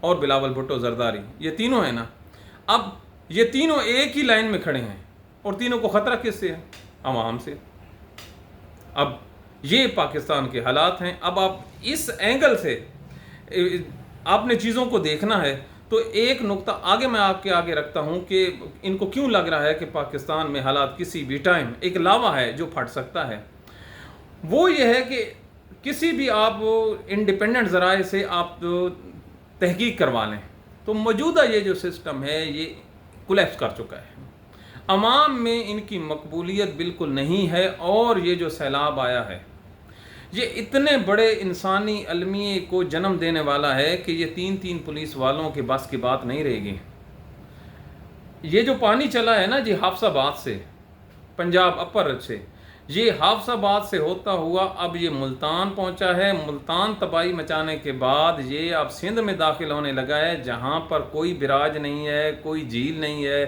اور بلاول بھٹو زرداری، یہ تینوں ہیں نا، اب یہ تینوں ایک ہی لائن میں کھڑے ہیں اور تینوں کو خطرہ کس سے ہے؟ عوام سے۔ اب یہ پاکستان کے حالات ہیں۔ اب آپ اس اینگل سے آپ نے چیزوں کو دیکھنا ہے تو ایک نقطہ آگے میں آپ کے آگے رکھتا ہوں کہ ان کو کیوں لگ رہا ہے کہ پاکستان میں حالات کسی بھی ٹائم ایک لاوا ہے جو پھٹ سکتا ہے۔ وہ یہ ہے کہ کسی بھی آپ انڈیپینڈنٹ ذرائع سے آپ تحقیق کروا لیں تو موجودہ یہ جو سسٹم ہے یہ کولیپس کر چکا ہے، عوام میں ان کی مقبولیت بالکل نہیں ہے، اور یہ جو سیلاب آیا ہے یہ اتنے بڑے انسانی المیے کو جنم دینے والا ہے کہ یہ تین پولیس والوں کے بس کی بات نہیں رہے گی۔ یہ جو پانی چلا ہے نا جی حافظ آباد سے، پنجاب اپر سے، یہ حافظ آباد سے ہوتا ہوا اب یہ ملتان پہنچا ہے، ملتان تباہی مچانے کے بعد یہ اب سندھ میں داخل ہونے لگا ہے، جہاں پر کوئی براج نہیں ہے، کوئی جھیل نہیں ہے،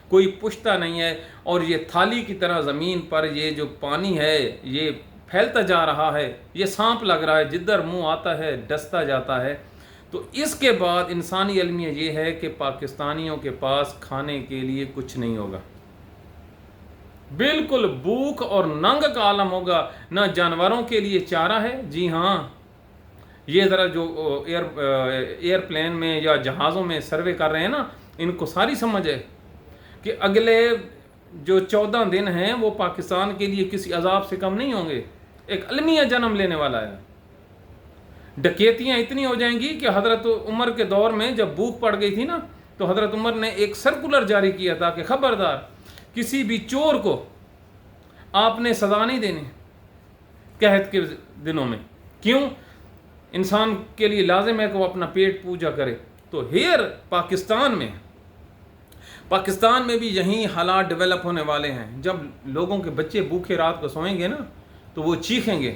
کوئی پشتہ نہیں ہے، اور یہ تھالی کی طرح زمین پر یہ جو پانی ہے یہ پھیلتا جا رہا ہے، یہ سانپ لگ رہا ہے، جدھر منہ آتا ہے ڈستا جاتا ہے۔ تو اس کے بعد انسانی المیہ یہ ہے کہ پاکستانیوں کے پاس کھانے کے لیے کچھ نہیں ہوگا، بالکل بھوک اور ننگ کا عالم ہوگا، نہ جانوروں کے لیے چارہ ہے۔ جی ہاں، یہ ذرا جو ایئر پلین میں یا جہازوں میں سروے کر رہے ہیں نا، ان کو ساری سمجھ ہے کہ اگلے جو 14 دن ہیں وہ پاکستان کے لیے کسی عذاب سے کم نہیں ہوں گے، ایک المیہ جنم لینے والا ہے۔ ڈکیتیاں اتنی ہو جائیں گی کہ حضرت عمر کے دور میں جب بھوک پڑ گئی تھی نا تو حضرت عمر نے ایک سرکولر جاری کیا تھا کہ خبردار کسی بھی چور کو آپ نے سزا نہیں دینی قحط کے دنوں میں۔ کیوں؟ انسان کے لیے لازم ہے کہ وہ اپنا پیٹ پوجا کرے۔ تو پاکستان میں بھی یہی حالات ڈیولپ ہونے والے ہیں۔ جب لوگوں کے بچے بھوکے رات کو سوئیں گے نا تو وہ چیخیں گے،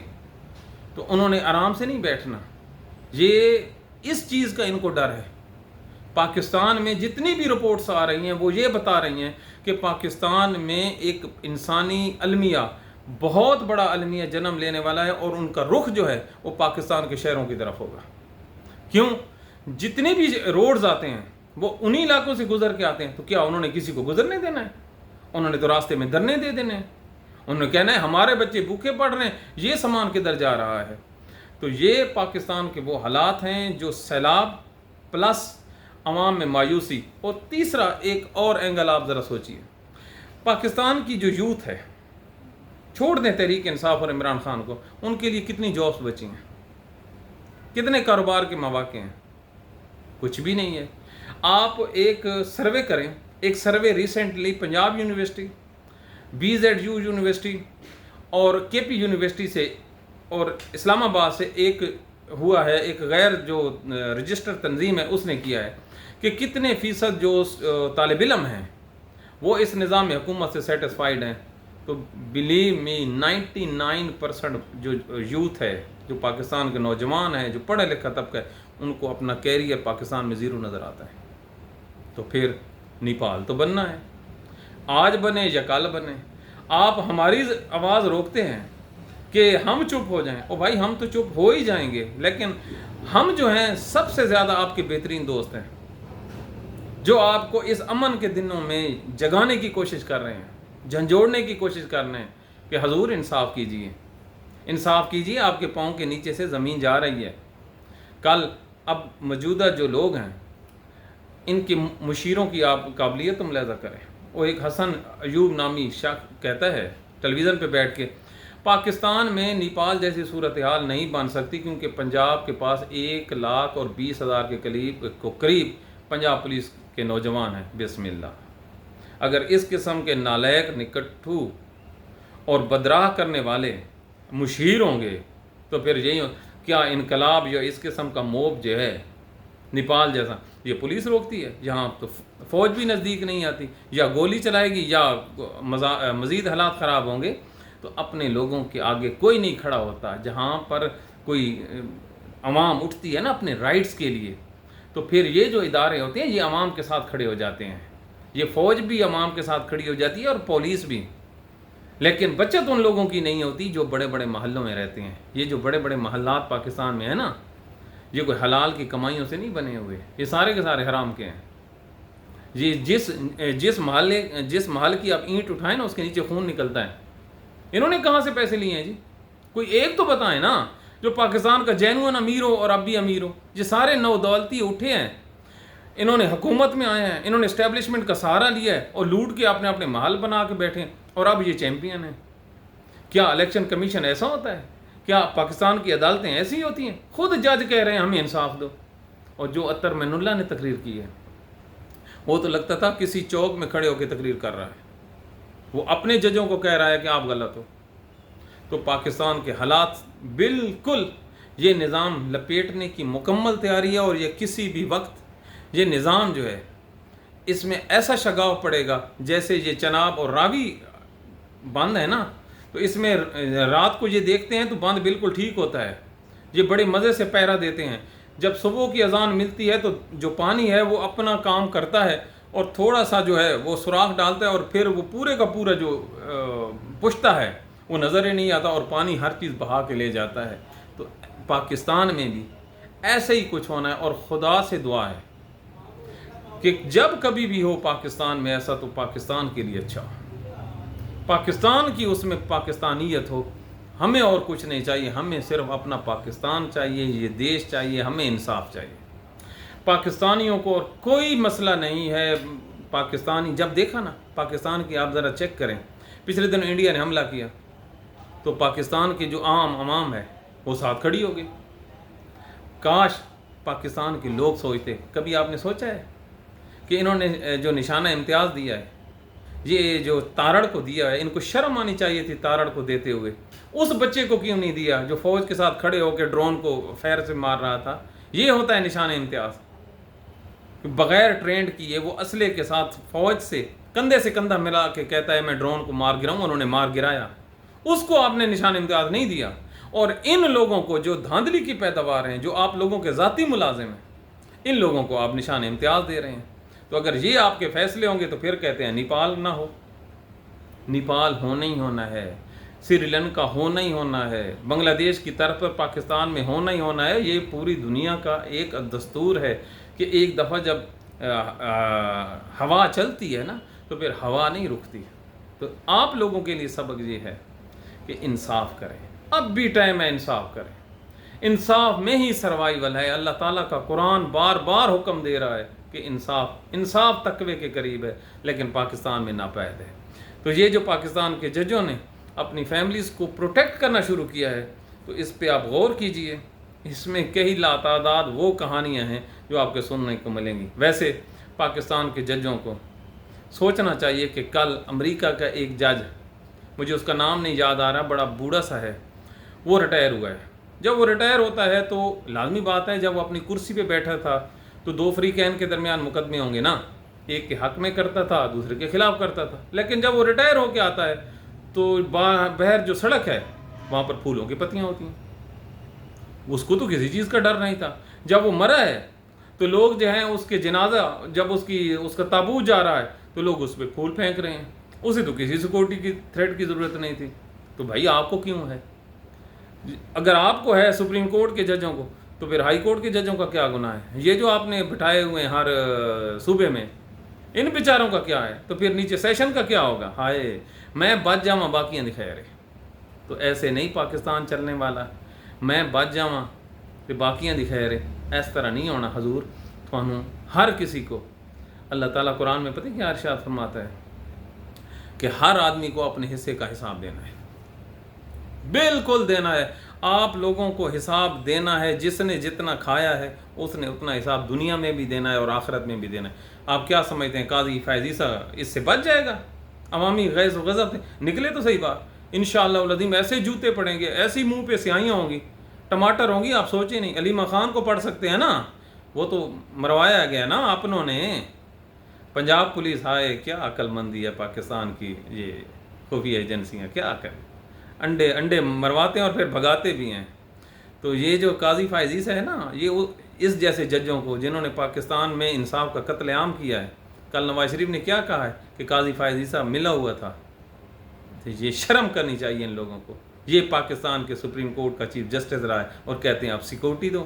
تو انہوں نے آرام سے نہیں بیٹھنا۔ یہ اس چیز کا ان کو ڈر ہے۔ پاکستان میں جتنی بھی رپورٹس آ رہی ہیں وہ یہ بتا رہی ہیں کہ پاکستان میں ایک انسانی المیہ، بہت بڑا المیہ جنم لینے والا ہے، اور ان کا رخ جو ہے وہ پاکستان کے شہروں کی طرف ہوگا۔ کیوں؟ جتنے بھی روڈز آتے ہیں وہ انہی علاقوں سے گزر کے آتے ہیں، تو کیا انہوں نے کسی کو گزرنے دینا ہے؟ انہوں نے تو راستے میں دھرنے دے دینے ہیں، انہوں نے کہنا ہے ہمارے بچے بھوکے پڑ رہے ہیں، یہ سامان کدھر جا رہا ہے۔ تو یہ پاکستان کے وہ حالات ہیں جو سیلاب پلس عوام میں مایوسی، اور تیسرا ایک اور اینگل آپ ذرا سوچئے، پاکستان کی جو یوتھ ہے، چھوڑ دیں تحریک انصاف اور عمران خان کو، ان کے لیے کتنی جابس بچی ہیں، کتنے کاروبار کے مواقع ہیں؟ کچھ بھی نہیں ہے۔ آپ ایک سروے کریں، ایک survey recently Punjab university, BZU university اور KP یونیورسٹی سے اور اسلام آباد سے ایک ہوا ہے، ایک غیر جو رجسٹر تنظیم ہے اس نے کیا ہے کہ کتنے فیصد جو طالب علم ہیں وہ اس نظام حکومت سے سیٹسفائیڈ ہیں۔ تو بلیو می 99% جو یوتھ ہے، جو پاکستان کے نوجوان ہیں، جو پڑھا لکھا طبقہ ہے، ان کو اپنا کیریئر پاکستان میں زیرو نظر آتا ہے۔ تو پھر نیپال تو بننا ہے، آج بنے یا کل بنے۔ آپ ہماری آواز روکتے ہیں کہ ہم چپ ہو جائیں، او بھائی ہم تو چپ ہو ہی جائیں گے، لیکن ہم جو ہیں سب سے زیادہ آپ کے بہترین دوست ہیں، جو آپ کو اس امن کے دنوں میں جگانے کی کوشش کر رہے ہیں، جھنجھوڑنے کی کوشش کر رہے ہیں کہ حضور انصاف کیجیے، انصاف کیجیے، آپ کے پاؤں کے نیچے سے زمین جا رہی ہے۔ کل اب موجودہ جو لوگ ہیں ان کی مشیروں کی آپ قابلیت ملاحظہ کریں۔ وہ ایک حسن ایوب نامی شخص کہتا ہے ٹیلی ویژن پہ بیٹھ کے، پاکستان میں نیپال جیسی صورتحال نہیں بن سکتی کیونکہ پنجاب کے پاس 1,20,000 کے قریب پنجاب پولیس کے نوجوان ہیں۔ بسم اللہ، اگر اس قسم کے نالائق، نکٹھو اور بدراہ کرنے والے مشیر ہوں گے تو پھر یہی کیا انقلاب یا اس قسم کا موب جو ہے نیپال جیسا، یہ پولیس روکتی ہے؟ یہاں تو فوج بھی نزدیک نہیں آتی، یا گولی چلائے گی یا مزید حالات خراب ہوں گے۔ تو اپنے لوگوں کے آگے کوئی نہیں کھڑا ہوتا۔ جہاں پر کوئی عوام اٹھتی ہے نا اپنے رائٹس کے لیے، تو پھر یہ جو ادارے ہوتے ہیں یہ عوام کے ساتھ کھڑے ہو جاتے ہیں، یہ فوج بھی عوام کے ساتھ کھڑی ہو جاتی ہے اور پولیس بھی۔ لیکن بچت ان لوگوں کی نہیں ہوتی جو بڑے بڑے محلوں میں رہتے ہیں۔ یہ جو بڑے بڑے محلات پاکستان میں ہیں نا، یہ کوئی حلال کی کمائیوں سے نہیں بنے ہوئے، یہ سارے کے سارے حرام کے ہیں۔ یہ جس محل کی آپ اینٹ اٹھائیں نا اس کے نیچے خون نکلتا ہے۔ انہوں نے کہاں سے پیسے لیے ہیں جی؟ کوئی ایک تو بتائیں نا جو پاکستان کا جینوئن امیر ہو اور اب بھی امیر ہو۔ یہ سارے نو دولتی اٹھے ہیں، انہوں نے حکومت میں آئے ہیں، انہوں نے اسٹیبلشمنٹ کا سہارا لیا ہے اور لوٹ کے اپنے محل بنا کے بیٹھے ہیں، اور اب یہ چیمپئن ہیں۔ کیا الیکشن کمیشن ایسا ہوتا ہے؟ کیا پاکستان کی عدالتیں ایسی ہوتی ہیں؟ خود جج کہہ رہے ہیں ہمیں انصاف دو۔ اور جو اطہر معین اللہ نے تقریر کی ہے وہ تو لگتا تھا کسی چوک میں کھڑے ہو کے تقریر کر رہا ہے، وہ اپنے ججوں کو کہہ رہا ہے کہ آپ غلط ہو۔ تو پاکستان کے حالات بالکل یہ نظام لپیٹنے کی مکمل تیاری ہے، اور یہ کسی بھی وقت یہ نظام جو ہے اس میں ایسا شگاف پڑے گا جیسے یہ چناب اور راوی بند ہے نا، تو اس میں رات کو یہ دیکھتے ہیں تو بند بالکل ٹھیک ہوتا ہے، یہ بڑے مزے سے پہرا دیتے ہیں۔ جب صبح کی اذان ملتی ہے تو جو پانی ہے وہ اپنا کام کرتا ہے اور تھوڑا سا جو ہے وہ سوراخ ڈالتا ہے، اور پھر وہ پورے کا پورا جو پشتا ہے وہ نظر ہی نہیں آتا، اور پانی ہر چیز بہا کے لے جاتا ہے۔ تو پاکستان میں بھی ایسے ہی کچھ ہونا ہے، اور خدا سے دعا ہے کہ جب کبھی بھی ہو پاکستان میں ایسا تو پاکستان کے لیے اچھا ہو، پاکستان کی اس میں پاکستانیت ہو۔ ہمیں اور کچھ نہیں چاہیے، ہمیں صرف اپنا پاکستان چاہیے، یہ دیش چاہیے، ہمیں انصاف چاہیے۔ پاکستانیوں کو اور کوئی مسئلہ نہیں ہے۔ پاکستانی جب دیکھا نا پاکستان کی، آپ ذرا چیک کریں، پچھلے دن انڈیا نے حملہ کیا تو پاکستان کے جو عوام ہے وہ ساتھ کھڑی ہو گئی۔ کاش پاکستان کے لوگ سوچتے، کبھی آپ نے سوچا ہے کہ انہوں نے جو نشانہ امتیاز دیا ہے، یہ جو تارڑ کو دیا ہے، ان کو شرم آنی چاہیے تھی تارڑ کو دیتے ہوئے۔ اس بچے کو کیوں نہیں دیا جو فوج کے ساتھ کھڑے ہو کے ڈرون کو فیر سے مار رہا تھا؟ یہ ہوتا ہے نشانہ امتیاز، بغیر ٹرینڈ کیے وہ اسلحے کے ساتھ فوج سے کندھے سے کندھا ملا کے کہتا ہے میں ڈرون کو مار گراؤں، انہوں نے مار گرایا، اس کو آپ نے نشان امتیاز نہیں دیا۔ اور ان لوگوں کو جو دھاندلی کی پیداوار ہیں، جو آپ لوگوں کے ذاتی ملازم ہیں، ان لوگوں کو آپ نشان امتیاز دے رہے ہیں۔ تو اگر یہ آپ کے فیصلے ہوں گے تو پھر کہتے ہیں نیپال نہ ہو، نیپال ہونا ہی ہونا ہے، سری لنکا ہونا ہی ہونا ہے، بنگلہ دیش کی طرف پر پاکستان میں ہونا ہی ہونا ہے۔ یہ پوری دنیا کا ایک دستور ہے کہ ایک دفعہ جب ہوا چلتی ہے نا تو پھر ہوا نہیں رکتی۔ تو آپ لوگوں کے لیے سبق یہ ہے کہ انصاف کریں، اب بھی ٹائم ہے انصاف کریں، انصاف میں ہی سروائیول ہے۔ اللہ تعالیٰ کا قرآن بار بار حکم دے رہا ہے کہ انصاف تقوی کے قریب ہے، لیکن پاکستان میں ناپید ہے۔ تو یہ جو پاکستان کے ججوں نے اپنی فیملیز کو پروٹیکٹ کرنا شروع کیا ہے، تو اس پہ آپ غور کیجئے، اس میں کئی لاتعداد وہ کہانیاں ہیں جو آپ کے سننے کو ملیں گی۔ ویسے پاکستان کے ججوں کو سوچنا چاہیے کہ کل امریکہ کا ایک جج، مجھے اس کا نام نہیں یاد آ رہا، بڑا بوڑھا سا ہے، وہ ریٹائر ہوا ہے۔ جب وہ ریٹائر ہوتا ہے تو لازمی بات ہے جب وہ اپنی کرسی پہ بیٹھا تھا تو دو فریقین کے درمیان مقدمے ہوں گے نا، ایک کے حق میں کرتا تھا، دوسرے کے خلاف کرتا تھا۔ لیکن جب وہ ریٹائر ہو کے آتا ہے تو باہر جو سڑک ہے وہاں پر پھولوں کی پتیاں ہوتی ہیں، اس کو تو کسی چیز کا ڈر نہیں تھا۔ جب وہ مرا ہے تو لوگ جو ہیں اس کے جنازہ، جب اس کا تابوت جا رہا ہے تو لوگ اس پہ پھول پھینک رہے ہیں، اسے تو کسی سیکورٹی کی تھریٹ کی ضرورت نہیں تھی۔ تو بھائی آپ کو کیوں ہے؟ اگر آپ کو ہے سپریم کورٹ کے ججوں کو، تو پھر ہائی کورٹ کے ججوں کا کیا گناہ ہے؟ یہ جو آپ نے بٹھائے ہوئے ہیں ہر صوبے میں، ان بیچاروں کا کیا ہے؟ تو پھر نیچے سیشن کا کیا ہوگا؟ ہائے میں بچ جاواں باقیاں دکھائے رہے۔ تو ایسے نہیں پاکستان چلنے والا، میں بچ جاواں تو باقیاں دکھائے رہے، اس طرح نہیں ہونا۔ حضور تھانوں ہر کسی کو اللہ تعالیٰ قرآن میں پتہ کیا ارشاد فرماتا ہے کہ ہر آدمی کو اپنے حصے کا حساب دینا ہے، بالکل دینا ہے۔ آپ لوگوں کو حساب دینا ہے، جس نے جتنا کھایا ہے اس نے اتنا حساب دنیا میں بھی دینا ہے اور آخرت میں بھی دینا ہے۔ آپ کیا سمجھتے ہیں قاضی فیض عیسیٰ اس سے بچ جائے گا؟ عوامی غیظ و غضب سے نکلے تو صحیح بات، انشاءاللہ العظیم ایسے جوتے پڑیں گے، ایسی منہ پہ سیاہیاں ہوں گی، ٹماٹر ہوں گی، آپ سوچیں نہیں۔ علیمہ خان کو پڑھ سکتے ہیں نا، وہ تو مروایا گیا نا اپنوں نے۔ پنجاب پولیس، ہائے کیا عقل مندی ہے پاکستان کی، یہ خفیہ ایجنسیاں کیا کریں، انڈے مرواتے ہیں اور پھر بھگاتے بھی ہیں۔ تو یہ جو قاضی فیض عیسیٰ ہے نا، یہ اس جیسے ججوں کو جنہوں نے پاکستان میں انصاف کا قتل عام کیا ہے، کل نواز شریف نے کیا کہا ہے کہ قاضی فیض عیسیٰ ملا ہوا تھا، تو یہ شرم کرنی چاہیے ان لوگوں کو۔ یہ پاکستان کے سپریم کورٹ کا چیف جسٹس رہا ہے اور کہتے ہیں آپ سیکورٹی دو۔